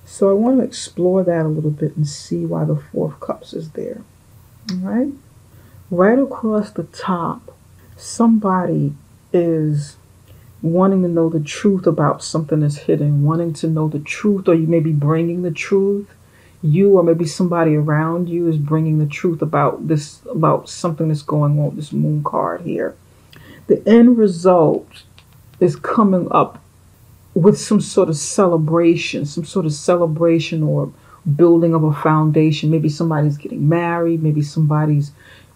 So I want to explore that a little bit and see why the Four of Cups is there. All right. Right across the top, somebody is wanting to know the truth about something that's hidden, wanting to know the truth, or you may be bringing the truth. You or maybe somebody around you is bringing the truth about this, about something that's going on with this moon card here. The end result is coming up with some sort of celebration or building of a foundation. Maybe somebody's getting married, maybe somebody's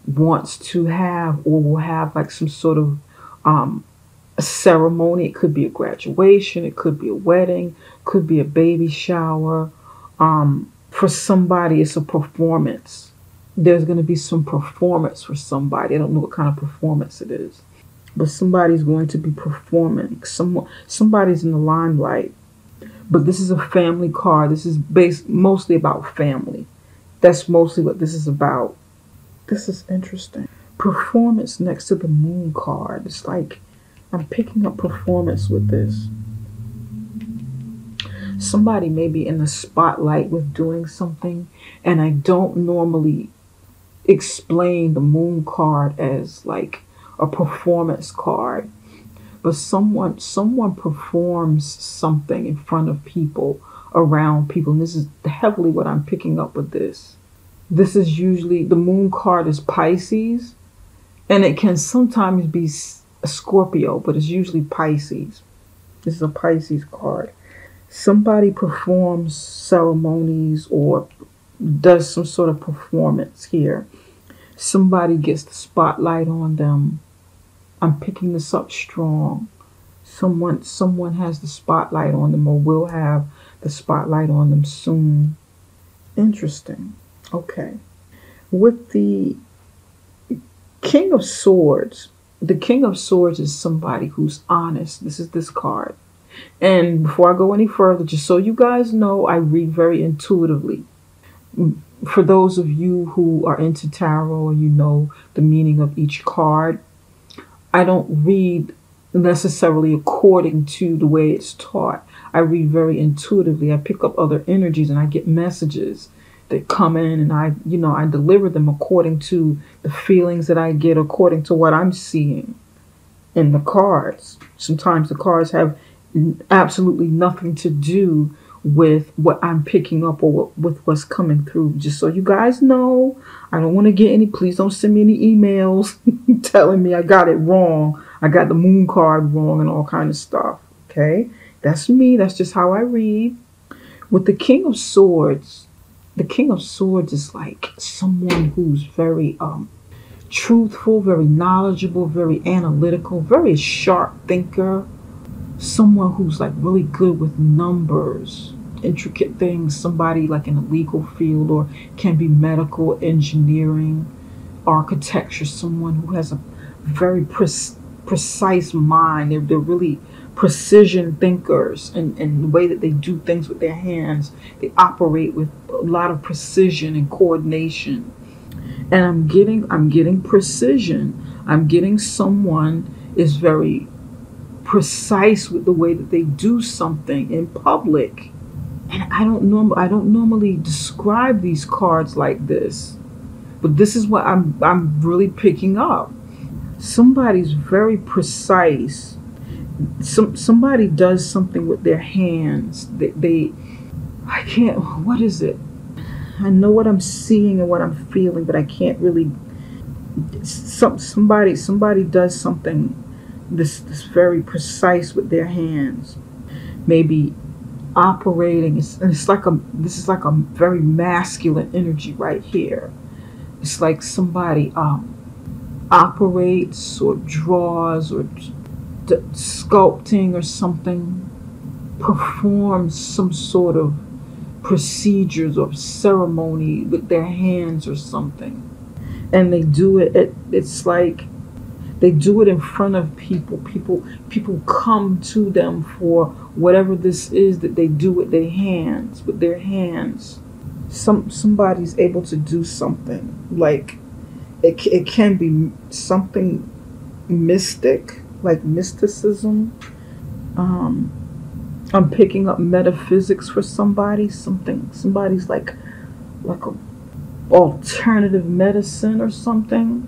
wants to have or will have like some sort of a ceremony. It could be a graduation, it could be a wedding, could be a baby shower. For somebody, it's a performance. There's going to be some performance for somebody. I don't know what kind of performance it is, but somebody's going to be performing. Somebody's in the limelight. But this is a family card. This is based mostly about family. That's mostly what this is about. This is interesting. Performance next to the moon card. It's like I'm picking up performance with this. Somebody may be in the spotlight with doing something, and I don't normally explain the moon card as like a performance card, but someone performs something in front of people, around people, and this is heavily what I'm picking up with this. This is usually, the moon card is Pisces, and it can sometimes be a Scorpio, but it's usually Pisces. This is a Pisces card. Somebody performs ceremonies or does some sort of performance here. Somebody gets the spotlight on them. I'm picking this up strong. Someone has the spotlight on them or will have the spotlight on them soon. Interesting. Okay. With the King of Swords, the King of Swords is somebody who's honest. This is this card. And before I go any further, just so you guys know, I read very intuitively. For those of you who are into tarot and you know the meaning of each card, I don't read necessarily according to the way it's taught. I read very intuitively. I pick up other energies and I get messages that come in, and I deliver them according to the feelings that I get, according to what I'm seeing in the cards. Sometimes the cards have absolutely nothing to do with what I'm picking up or with what's coming through. Just so you guys know, I don't want to get any, please don't send me any emails telling me I got it wrong. I got the moon card wrong and all kind of stuff. Okay, that's me. That's just how I read. With the King of Swords, the King of Swords is like someone who's very truthful, very knowledgeable, very analytical, very sharp thinker. Someone who's like really good with numbers, intricate things. Somebody like in the legal field, or can be medical, engineering, architecture. Someone who has a very precise mind. They're really precision thinkers, and the way that they do things with their hands, they operate with a lot of precision and coordination. And I'm getting precision. I'm getting someone is very precise with the way that they do something in public. And I don't normally describe these cards like this, but this is what I'm really picking up. Somebody's very precise. Somebody does something with their hands. I can't, what is it? I know what I'm seeing and what I'm feeling, but I can't really. Somebody does something this very precise with their hands. Maybe operating. This is like a very masculine energy right here. It's like somebody operates or draws or sculpting or something, performs some sort of procedures or ceremony with their hands or something, and they do it. It's like they do it in front of people. People come to them for whatever this is that they do with their hands. With their hands, somebody's able to do something like it can be something mystic, like mysticism. I'm picking up metaphysics for somebody. Somebody's like a alternative medicine or something,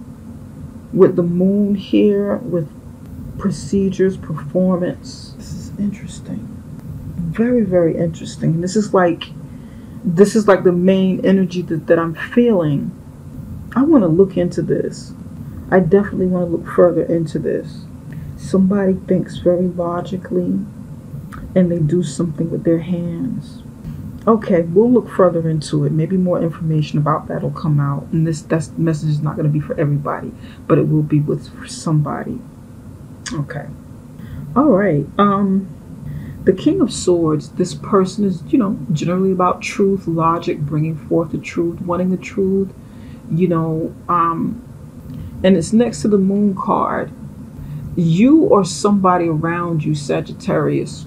with the moon here, with procedures, performance. This is interesting. Very, very interesting. This is like the main energy that I'm feeling. I want to look into this. I definitely want to look further into this. Somebody thinks very logically and they do something with their hands. Okay, we'll look further into it. Maybe more information about that will come out. And that message is not going to be for everybody, but it will be for somebody. Okay. All right. The King of Swords, this person is, generally about truth, logic, bringing forth the truth, wanting the truth, and it's next to the Moon card. You or somebody around you, Sagittarius,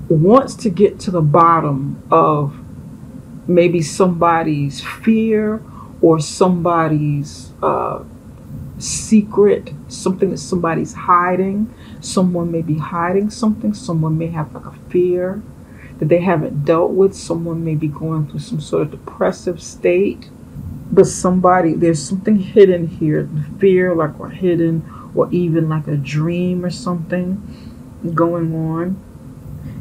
wants to get to the bottom of maybe somebody's fear or somebody's secret, something that somebody's hiding. Someone may be hiding something. Someone may have like a fear that they haven't dealt with. Someone may be going through some sort of depressive state. But there's something hidden here. Fear, like, or hidden, or even like a dream or something going on.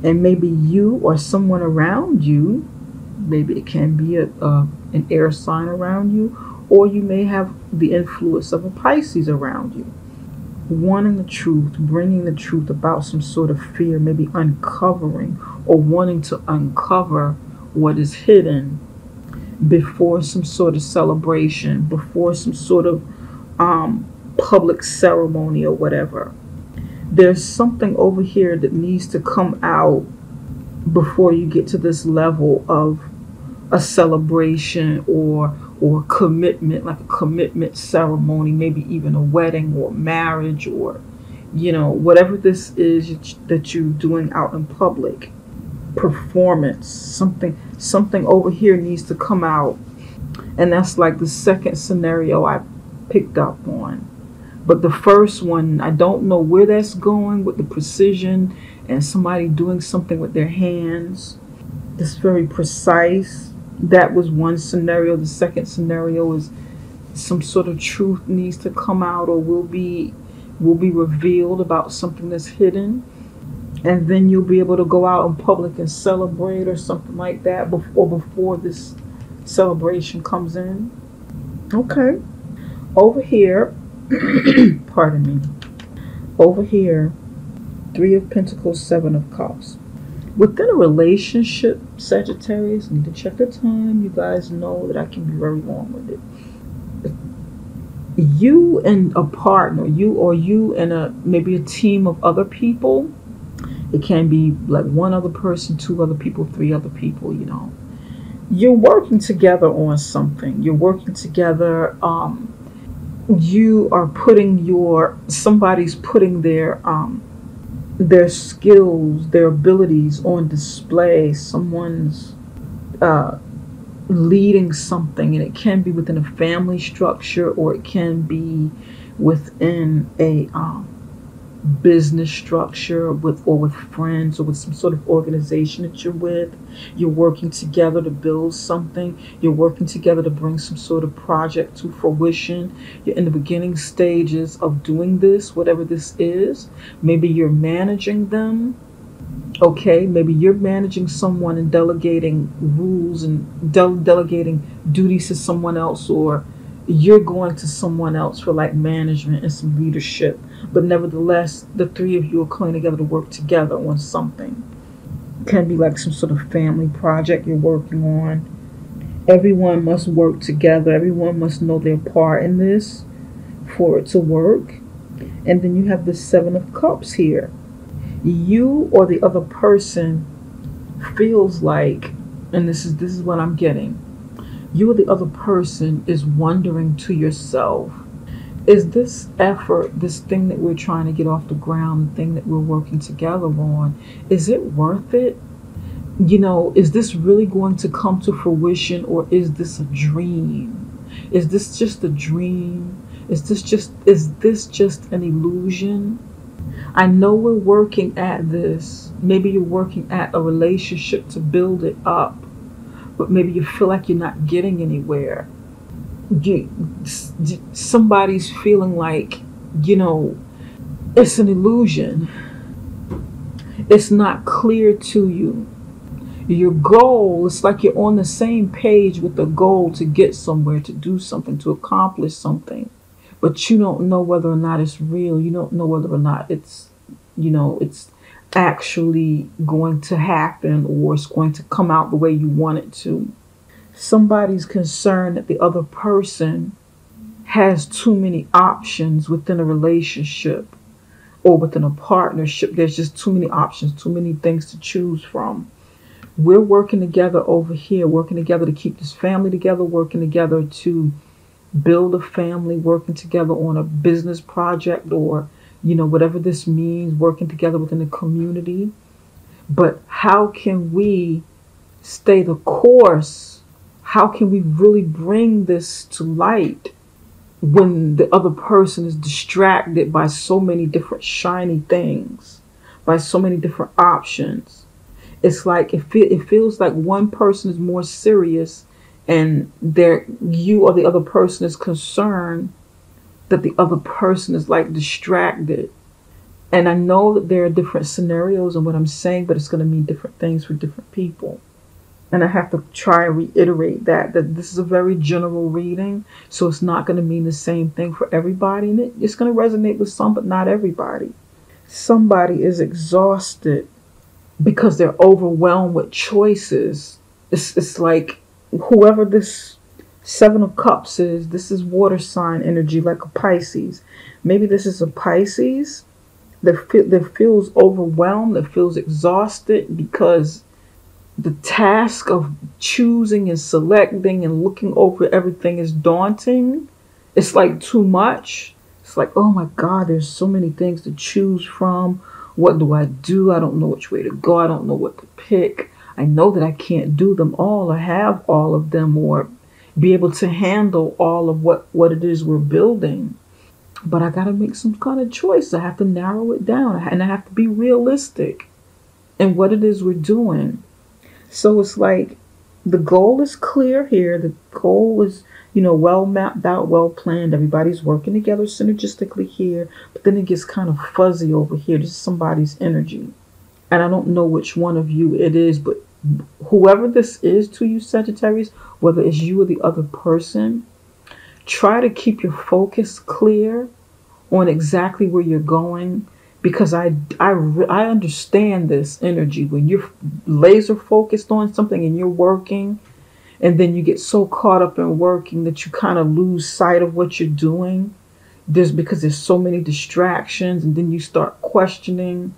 And maybe you or someone around you, maybe it can be an air sign around you, or you may have the influence of a Pisces around you, wanting the truth, bringing the truth about some sort of fear, maybe uncovering or wanting to uncover what is hidden before some sort of celebration, before some sort of public ceremony or whatever. There's something over here that needs to come out before you get to this level of a celebration or commitment, like a commitment ceremony, maybe even a wedding or marriage, or whatever this is that you're doing out in public. Performance, something over here needs to come out, and that's like the second scenario I picked up on. But the first one, I don't know where that's going with the precision and somebody doing something with their hands. That's very precise. That was one scenario. The second scenario is some sort of truth needs to come out or will be revealed about something that's hidden. And then you'll be able to go out in public and celebrate or something like that before this celebration comes in. Okay. Over here, pardon me. Over here, 3 of Pentacles, 7 of Cups. Within a relationship, Sagittarius, need to check the time. You guys know that I can be very long with it. You and a partner, you and maybe a team of other people. It can be like one other person, 2 other people, 3 other people, You're working together on something. You're working together. You are somebody's putting their skills, their abilities on display. Someone's leading something, and it can be within a family structure, or it can be within a business structure with friends, or with some sort of organization that you're with. You're working together to build something. You're working together to bring some sort of project to fruition. You're in the beginning stages of doing this, whatever this is. Maybe you're managing them. Okay, maybe you're managing someone and delegating rules and delegating duties to someone else, or you're going to someone else for like management and some leadership. But nevertheless, the 3 of you are coming together to work together on something. It can be like some sort of family project you're working on. Everyone must work together. Everyone must know their part in this for it to work. And then you have the 7 of Cups here. You or the other person feels like, and this is what I'm getting, you or the other person is wondering to yourself, is this effort, this thing that we're trying to get off the ground, the thing that we're working together on, is it worth it? Is this really going to come to fruition, or is this a dream? Is this just a dream? Is this just an illusion? I know we're working at this, Maybe you're working at a relationship to build it up, but maybe you feel like you're not getting anywhere. You, somebody's feeling like, you know, it's an illusion. It's not clear to you. Your goal, it's like you're on the same page with the goal to get somewhere, to do something, to accomplish something. But you don't know whether or not it's real. You don't know whether or not it's actually going to happen, or it's going to come out the way you want it to. Somebody's concerned that the other person has too many options within a relationship or within a partnership. There's just too many options, too many things to choose from. We're working together over here, working together to keep this family together, working together to build a family, working together on a business project, or, whatever this means, working together within the community. But how can we stay the course? How can we really bring this to light when the other person is distracted by so many different shiny things, by so many different options? It's like it feels like one person is more serious, and you or the other person is concerned that the other person is like distracted. And I know that there are different scenarios in what I'm saying, but it's going to mean different things for different people. And I have to try and reiterate that this is a very general reading, so it's not going to mean the same thing for everybody, and it's going to resonate with some, but not everybody. Somebody is exhausted because they're overwhelmed with choices. It's like whoever this Seven of Cups is, this is water sign energy, like a Pisces. Maybe this is a Pisces that feels overwhelmed, that feels exhausted because the task of choosing and selecting and looking over everything is daunting. It's like too much. It's like, oh my God, there's so many things to choose from. What do I do? I don't know which way to go. I don't know what to pick. I know that I can't do them all or have all of them or be able to handle all of what it is we're building. But I got to make some kind of choice. I have to narrow it down, and I have to be realistic in what it is we're doing. So it's like the goal is clear here. The goal is, well mapped out, well planned. Everybody's working together synergistically here. But then it gets kind of fuzzy over here. This is somebody's energy. And I don't know which one of you it is, but whoever this is to you, Sagittarius, whether it's you or the other person, try to keep your focus clear on exactly where you're going. Because I understand this energy when you're laser focused on something and you're working, and then you get so caught up in working that you kind of lose sight of what you're doing. Because there's so many distractions, and then you start questioning,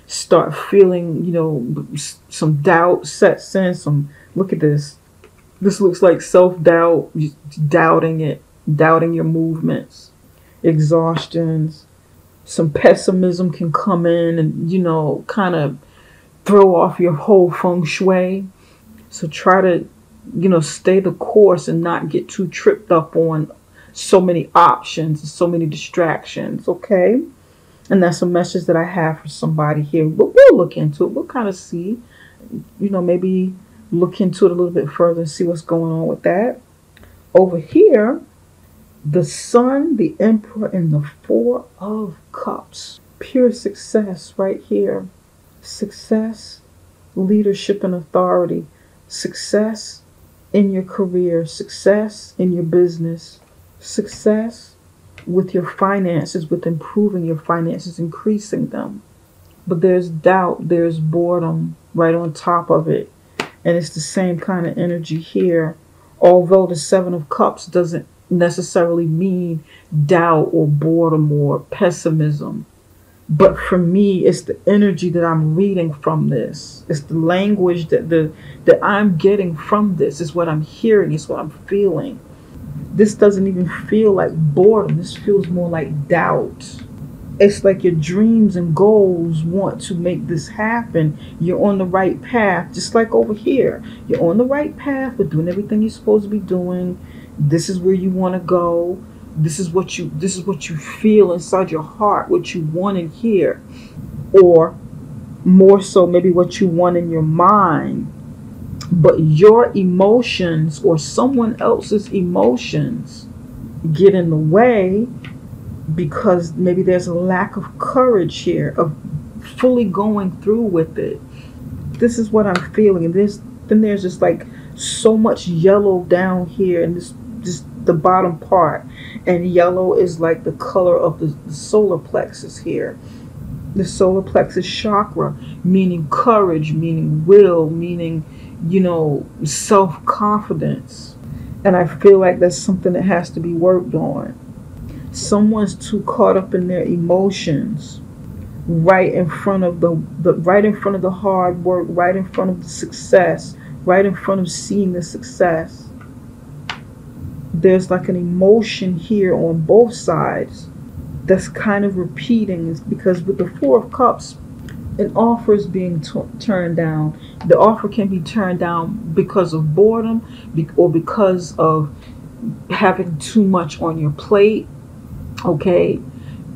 start feeling, some doubt sets in. Look at this. This looks like self-doubt, doubting it, doubting your movements, exhaustions. Some pessimism can come in and, kind of throw off your whole feng shui. So try to, stay the course and not get too tripped up on so many options and so many distractions, okay? And that's a message that I have for somebody here. But we'll look into it. We'll kind of see, maybe look into it a little bit further and see what's going on with that. Over here, the Sun, the Emperor, and the Four of Cups. Pure success right here. Success, leadership, and authority. Success in your career. Success in your business. Success with your finances, with improving your finances, increasing them. But there's doubt, there's boredom right on top of it. And it's the same kind of energy here. Although the Seven of Cups doesn't necessarily mean doubt or boredom or pessimism. But for me, it's the energy that I'm reading from this. It's the language that I'm getting from this. It's what I'm hearing. It's what I'm feeling. This doesn't even feel like boredom. This feels more like doubt. It's like your dreams and goals want to make this happen. You're on the right path, just like over here. You're on the right path. We're doing everything you're supposed to be doing. This is where you want to go. This is what you feel inside your heart, what you want and hear. Or more so maybe what you want in your mind, but your emotions or someone else's emotions get in the way because maybe there's a lack of courage here of fully going through with it. This is what I'm feeling. And there's just like so much yellow down here and this just the bottom part. And yellow is like the color of the solar plexus here. The solar plexus chakra, meaning courage, meaning will, meaning, self-confidence. And I feel like that's something that has to be worked on. Someone's too caught up in their emotions right in front of the hard work, right in front of the success, right in front of seeing the success. There's like an emotion here on both sides that's kind of repeating, because with the Four of Cups, an offer is being turned down. The offer can be turned down because of boredom or because of having too much on your plate. Okay,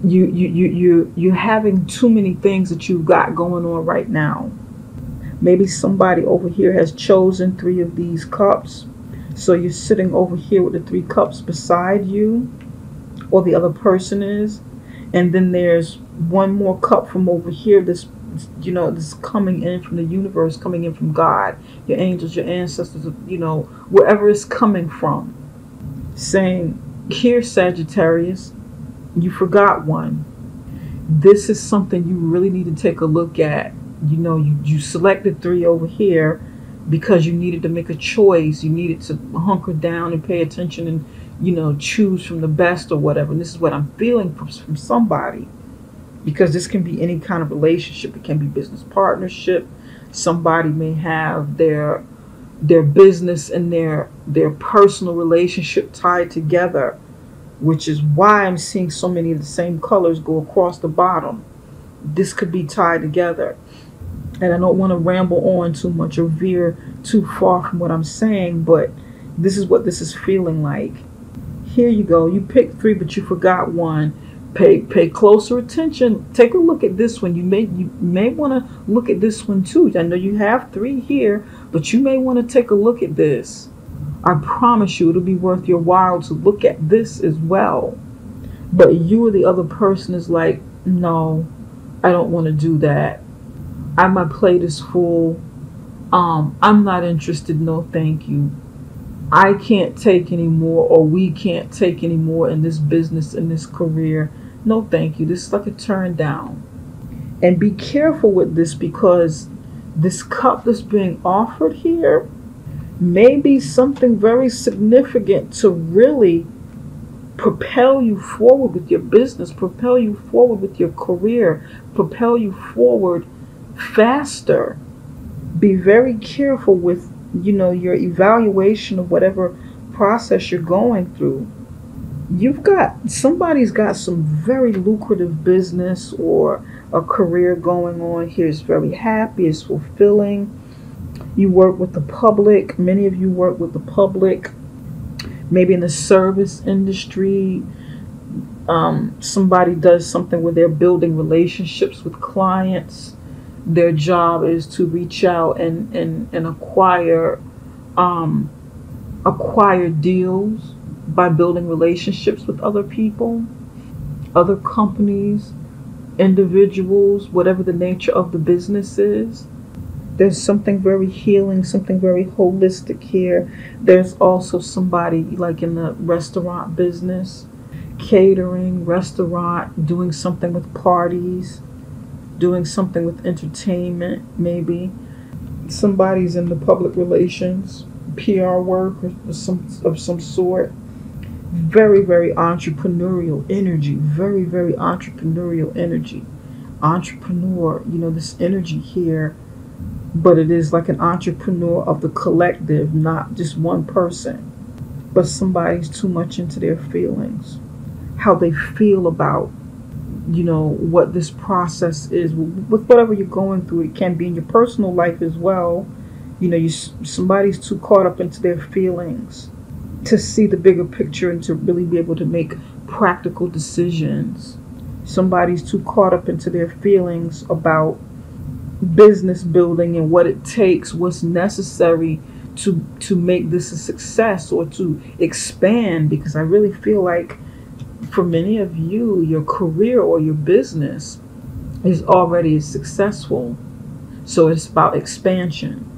you're having too many things that you've got going on right now. Maybe somebody over here has chosen 3 of these cups, so you're sitting over here with the 3 cups beside you, or the other person is, and then there's one more cup from over here. This coming in from the universe, coming in from God, your angels, your ancestors, wherever it's coming from, saying, here, Sagittarius, you forgot one. This is something you really need to take a look at. You selected 3 over here because you needed to make a choice. You needed to hunker down and pay attention and, choose from the best or whatever. And this is what I'm feeling from somebody, because this can be any kind of relationship. It can be business partnership. Somebody may have their business and their personal relationship tied together, which is why I'm seeing so many of the same colors go across the bottom. This could be tied together. And I don't want to ramble on too much or veer too far from what I'm saying, but this is what this is feeling like. Here you go. You picked 3, but you forgot one. Pay closer attention. Take a look at this one. You may want to look at this one too. I know you have 3 here, but you may want to take a look at this. I promise you it'll be worth your while to look at this as well. But you or the other person is like, no, I don't want to do that. My plate is full. I'm not interested. No, thank you. I can't take any more, or we can't take any more in this business, in this career. No, thank you. This is like a turn down. And be careful with this, because this cup that's being offered here may be something very significant to really propel you forward with your business, propel you forward with your career, propel you forward faster. Be very careful with your evaluation of whatever process you're going through. Somebody's got some very lucrative business or a career going on here. It's very happy, it's fulfilling. You work with the public. Many of you work with the public, maybe in the service industry. Somebody does something where they're building relationships with clients. Their job is to reach out and acquire deals by building relationships with other people, other companies, individuals, whatever the nature of the business is. There's something very healing, something very holistic here. There's also somebody like in the restaurant business, catering, restaurant, doing something with parties, doing something with entertainment, maybe. Somebody's in the public relations, PR work of some sort. Very, very entrepreneurial energy. Very, very entrepreneurial energy. Entrepreneur, this energy here. But it is like an entrepreneur of the collective, not just one person. But somebody's too much into their feelings. How they feel about what this process is with whatever you're going through. It can be in your personal life as well. Somebody's too caught up into their feelings to see the bigger picture and to really be able to make practical decisions. Somebody's too caught up into their feelings about business building and what it takes, what's necessary to make this a success or to expand. Because I really feel like for many of you, your career or your business is already successful. So it's about expansion.